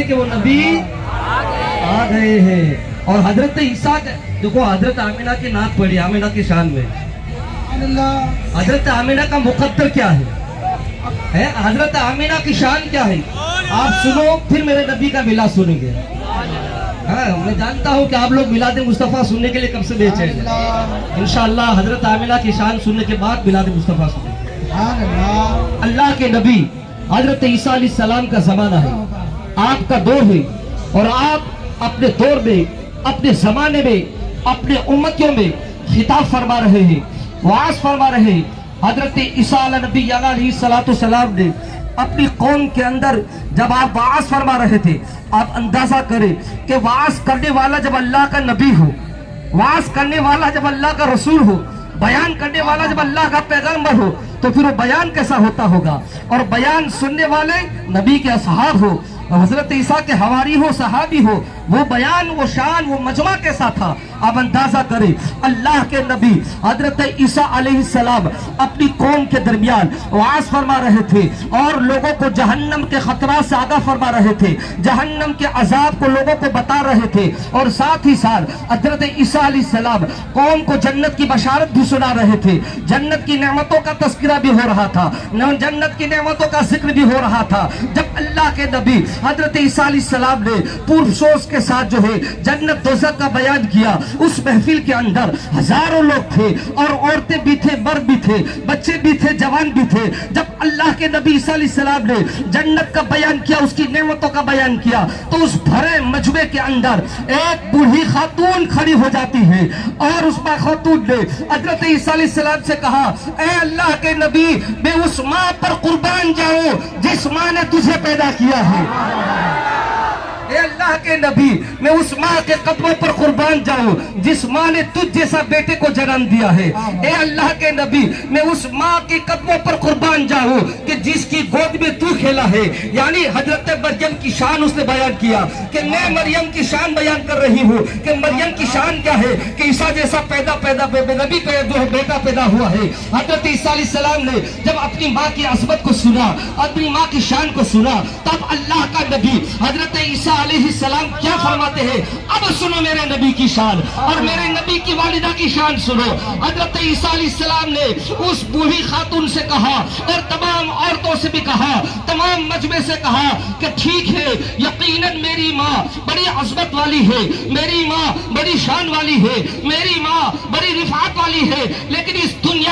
कि वो नबी आ गए हैं। और हजरत ईसा देखो, हजरत आमिना की नात पढ़ी, आमिना की शान में। हजरत आमिना का मुकद्दर क्या है हजरत आमिना की शान क्या है, आप सुनो, फिर मेरे नबी का मिलाद सुनेंगे। हाँ, मैं जानता हूँ कि आप लोग मिलाद मुस्तफ़ा सुनने के लिए कब से बेचैन हैं। इंशाअल्लाह हजरत आमिना की शान सुनने के बाद मिलाद मुस्तफ़ा सुनेंगे। अल्लाह के नबी हजरत ईसा अलैहिस्सलाम का जमाना है, आपका दौर है, और आप अपने दौर में, अपने जमाने में, अपने उम्मतियों में खिताब फरमा रहे हैं, वाज फरमा रहे हैं। हजरत ईसा नबी अलैहिस्सलाम ने अपनी कौम के अंदर जब आप वाज फरमा रहे थे, आप अंदाजा करें कि वाज करने वाला जब अल्लाह का नबी हो, वाज करने वाला जब अल्लाह का रसूल हो, बयान करने वाला जब अल्लाह का पैगंबर हो, तो फिर वो बयान कैसा होता होगा। और बयान सुनने वाले नबी के असहाब हो, हजरत ईसा के हवारी हो, सहाबी हो, वो बयान, वो शान, वो मजमा कैसा था, आप अंदाजा करें। अल्लाह के नबी हजरत ईसा अलैहिस्सलाम अपनी कौम के दरमियान वाज फरमा रहे थे और लोगों को जहन्नम के खतरा से आगाह फरमा रहे थे, जहन्नम के अजाब को लोगों को बता रहे थे, और साथ ही साथ हजरत ईसा अलैहिस्सलाम कौम को जन्नत की बशारत भी सुना रहे थे, जन्नत की नेमतों का तस्करा भी हो रहा था, जन्नत की नेमतों का जिक्र भी हो रहा था। जब अल्लाह के नबी हजरत ईसा अलैहिस्सलाम ने पूर्व सोच के साथ जो है जन्नत दोज़ख का बयान किया, उस महफिल के अंदर हजारों लोग थे, और औरतें भी थे, मर्द भी थे, बच्चे भी थे, जवान भी थे। जब अल्लाह के नबी ईसा अलैहिस्सलाम ने जन्नत का बयान किया, उसकी नेमतों का बयान किया, तो उस भरे मजमे के अंदर एक बूढ़ी खातून खड़ी हो जाती है, और उस खातून ने हजरत ईसा अलैहिस्सलाम से कहा, ए अल्लाह के नबी, मैं उस माँ पर कुर्बान जाऊं जिस माँ ने तुझे पैदा किया है। ए अल्लाह के नबी, मैं उस माँ के कदमों पर कुर्बान जाऊं जिस माँ ने तुझ जैसा बेटे को जन्म दिया है। ए अल्लाह के नबी, मैं उस माँ के कदमों पर कुर्बान जाऊं कि जिसकी गोद में तू खेला है। यानी हजरत मरियम की शान उसने बयान किया कि मैं मरियम की शान बयान कर रही हूँ कि मरियम की शान क्या है कि ईसा जैसा नबी जो है बेटा पैदा हुआ है। हजरत ईसा अलैहिस्सलाम ने जब अपनी माँ की अज़मत को सुना, अपनी माँ की शान को सुना, तब अल्लाह का नबी हजरत ईसा अलैहिस्सलाम क्या फरमाते हैं, अब सुनो मेरे नबी की शान और मेरे नबी की वालिदा की शान सुनो। हजरत ईसा अलैहिस्सलाम ने उस बूढ़ी खातून से कहा, और तमाम औरतों से भी कहा, तमाम मजमे से कहा कि ठीक है, यकीनन मेरी माँ बड़ी अज़मत वाली है, मेरी माँ बड़ी शान वाली है, मेरी माँ बड़ी रिफात वाली है, लेकिन इस दुनिया